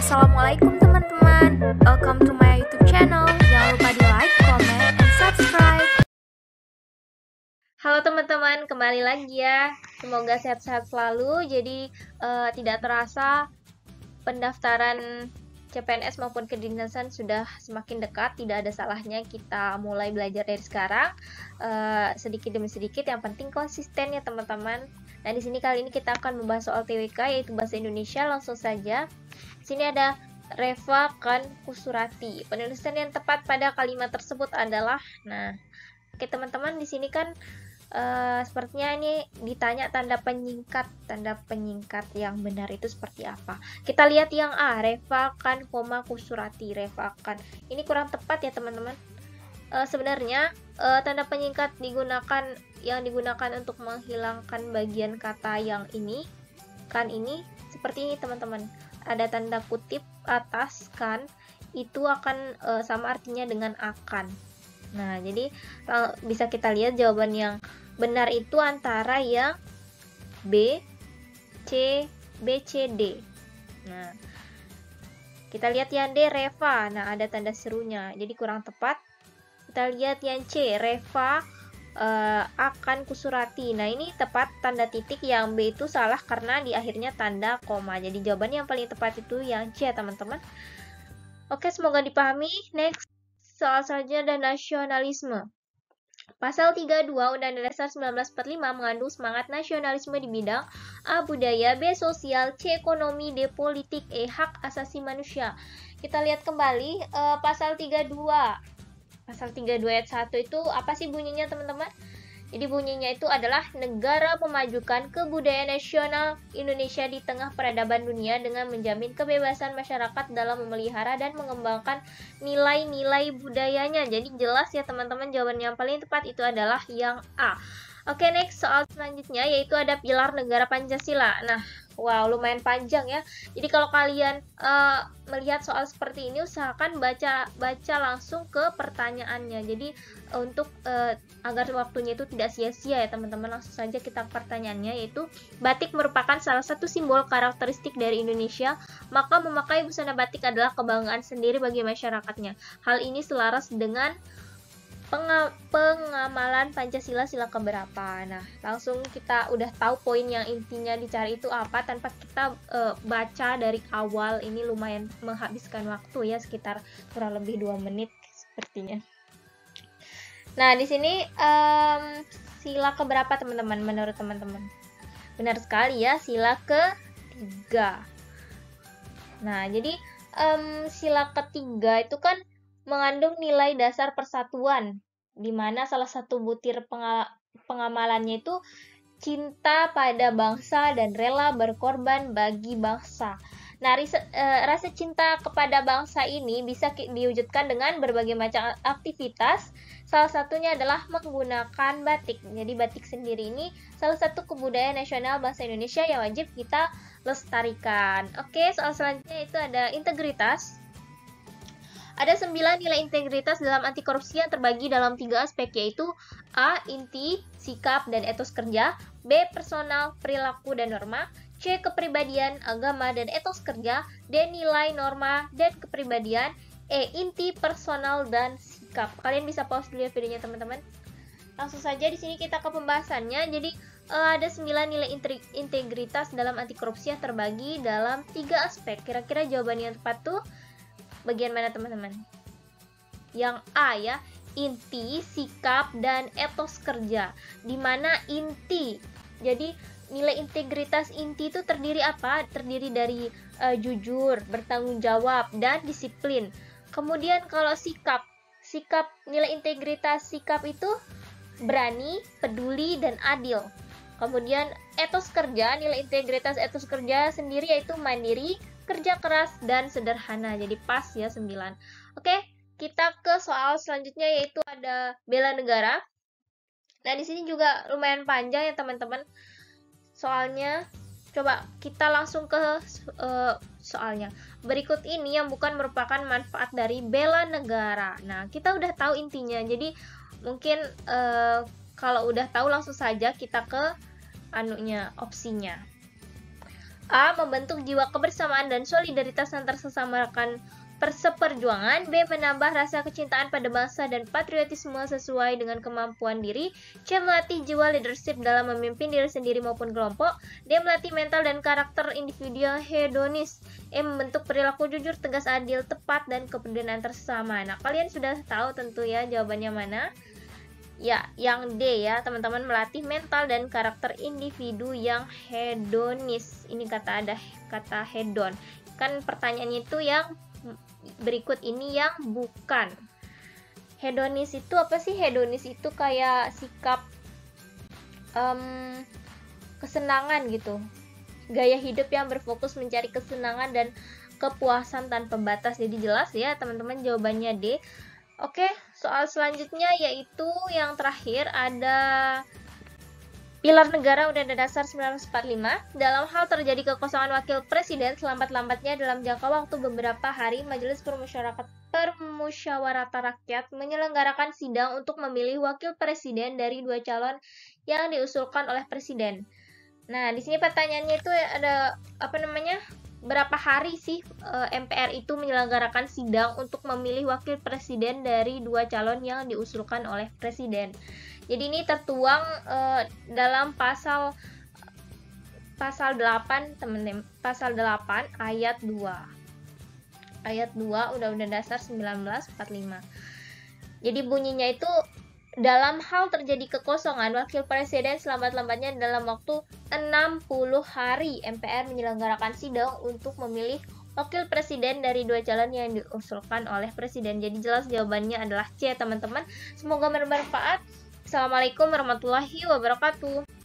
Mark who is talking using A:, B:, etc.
A: Assalamualaikum teman-teman, welcome to my YouTube channel. Jangan lupa di like, comment, and subscribe.
B: Halo teman-teman, kembali lagi ya. Semoga sehat-sehat selalu. Jadi tidak terasa pendaftaran CPNS maupun kedinasan sudah semakin dekat. Tidak ada salahnya kita mulai belajar dari sekarang, sedikit demi sedikit. Yang penting konsisten ya teman-teman. Nah di sini kali ini kita akan membahas soal TWK, yaitu bahasa Indonesia. Langsung saja. Sini ada Reva Kan Kusurati. Penulisan yang tepat pada kalimat tersebut adalah, nah, oke teman-teman, di sini kan sepertinya ini ditanya tanda penyingkat. Tanda penyingkat yang benar itu seperti apa? Kita lihat yang A, Reva Kan, Kusurati. Reva Kan. Ini kurang tepat ya teman-teman. Sebenarnya tanda penyingkat yang digunakan untuk menghilangkan bagian kata yang ini, kan ini, seperti ini teman-teman. Ada tanda kutip atas kan, itu akan sama artinya dengan akan. Nah, jadi bisa kita lihat jawaban yang benar itu antara yang B, C, D. Nah, kita lihat yang D, Reva. Nah, ada tanda serunya, jadi kurang tepat. Kita lihat yang C, Reva akan Kusurati. Nah, ini tepat tanda titik. Yang B itu salah karena di akhirnya tanda koma. Jadi jawaban yang paling tepat itu yang C, teman-teman. Oke, semoga dipahami. Next, soal selanjutnya ada nasionalisme. Pasal 32 Undang-Undang Dasar 1945 mengandung semangat nasionalisme di bidang A. Budaya, B. Sosial, C. Ekonomi, D. Politik, E. Hak asasi manusia. Kita lihat kembali pasal 32. Pasal 32 ayat 1 itu apa sih bunyinya teman-teman? Jadi bunyinya itu adalah negara memajukan kebudayaan nasional Indonesia di tengah peradaban dunia dengan menjamin kebebasan masyarakat dalam memelihara dan mengembangkan nilai-nilai budayanya. Jadi jelas ya teman-teman, jawaban yang paling tepat itu adalah yang A. Oke, next soal selanjutnya yaitu ada pilar negara Pancasila. Nah, wow, lumayan panjang ya. Jadi kalau kalian melihat soal seperti ini, usahakan baca langsung ke pertanyaannya. Jadi untuk agar waktunya itu tidak sia-sia ya teman-teman, langsung saja kita ke pertanyaannya, yaitu batik merupakan salah satu simbol karakteristik dari Indonesia, maka memakai busana batik adalah kebanggaan sendiri bagi masyarakatnya. Hal ini selaras dengan pengamalan Pancasila sila keberapa. Nah, langsung kita udah tahu poin yang intinya dicari itu apa tanpa kita baca dari awal. Ini lumayan menghabiskan waktu ya, sekitar kurang lebih 2 menit sepertinya. Nah, di sini sila keberapa teman-teman menurut teman-teman? Benar sekali ya, sila ketiga. Nah, jadi sila ketiga itu kan mengandung nilai dasar persatuan, di mana salah satu butir pengamalannya itu cinta pada bangsa dan rela berkorban bagi bangsa. Nah, rasa cinta kepada bangsa ini bisa diwujudkan dengan berbagai macam aktivitas. Salah satunya adalah menggunakan batik. Jadi batik sendiri ini salah satu kebudayaan nasional bangsa Indonesia yang wajib kita lestarikan. Oke, soal selanjutnya itu ada integritas. Ada 9 nilai integritas dalam anti korupsi yang terbagi dalam 3 aspek, yaitu A. Inti, sikap, dan etos kerja, B. Personal, perilaku, dan norma, C. Kepribadian, agama, dan etos kerja, D. Nilai, norma, dan kepribadian, E. Inti, personal, dan sikap. Kalian bisa pause dulu ya videonya teman-teman. Langsung saja di sini kita ke pembahasannya. Jadi ada 9 nilai integritas dalam anti korupsi yang terbagi dalam 3 aspek. Kira-kira jawaban yang tepat tuh bagian mana teman-teman? Yang A ya, inti, sikap, dan etos kerja. Di mana inti, jadi nilai integritas inti itu terdiri apa? Terdiri dari jujur, bertanggung jawab, dan disiplin. Kemudian kalau sikap, nilai integritas sikap itu berani, peduli, dan adil. Kemudian etos kerja, nilai integritas etos kerja sendiri yaitu mandiri, kerja keras, dan sederhana. Jadi pas ya 9. Oke, kita ke soal selanjutnya yaitu ada bela negara. Nah, di sini juga lumayan panjang ya teman-teman soalnya. Coba kita langsung ke soalnya. Berikut ini yang bukan merupakan manfaat dari bela negara. Nah, kita udah tahu intinya. Jadi mungkin kalau udah tahu langsung saja kita ke opsinya. A. Membentuk jiwa kebersamaan dan solidaritas antar sesama rekan perseperjuangan. B. Menambah rasa kecintaan pada bangsa dan patriotisme sesuai dengan kemampuan diri. C. Melatih jiwa leadership dalam memimpin diri sendiri maupun kelompok. D. Melatih mental dan karakter individu yang hedonis. E. Membentuk perilaku jujur, tegas, adil, tepat, dan kepedulian antar sesama. Nah, kalian sudah tahu tentu ya jawabannya mana? Ya, yang D ya, teman-teman, melatih mental dan karakter individu yang hedonis. Ini ada kata hedon. Kan pertanyaannya itu yang berikut ini yang bukan. Hedonis itu apa sih? Hedonis itu kayak sikap kesenangan gitu. Gaya hidup yang berfokus mencari kesenangan dan kepuasan tanpa batas. Jadi jelas ya teman-teman, jawabannya D. Oke, soal selanjutnya yaitu yang terakhir ada Pilar Negara Undang-Undang Dasar 1945. Dalam hal terjadi kekosongan wakil presiden, selambat-lambatnya dalam jangka waktu beberapa hari, Majelis Permusyawaratan Rakyat menyelenggarakan sidang untuk memilih wakil presiden dari 2 calon yang diusulkan oleh presiden. Nah, di sini pertanyaannya itu ada berapa hari sih MPR itu menyelenggarakan sidang untuk memilih wakil presiden dari 2 calon yang diusulkan oleh presiden. Jadi ini tertuang dalam pasal 8, teman-teman. Pasal 8 ayat 2. Ayat 2 Undang-Undang Dasar 1945. Jadi bunyinya itu, dalam hal terjadi kekosongan wakil presiden, selambat-lambatnya dalam waktu 60 hari MPR menyelenggarakan sidang untuk memilih wakil presiden dari 2 calon yang diusulkan oleh presiden. Jadi jelas jawabannya adalah C, teman-teman. Semoga bermanfaat. Assalamualaikum warahmatullahi wabarakatuh.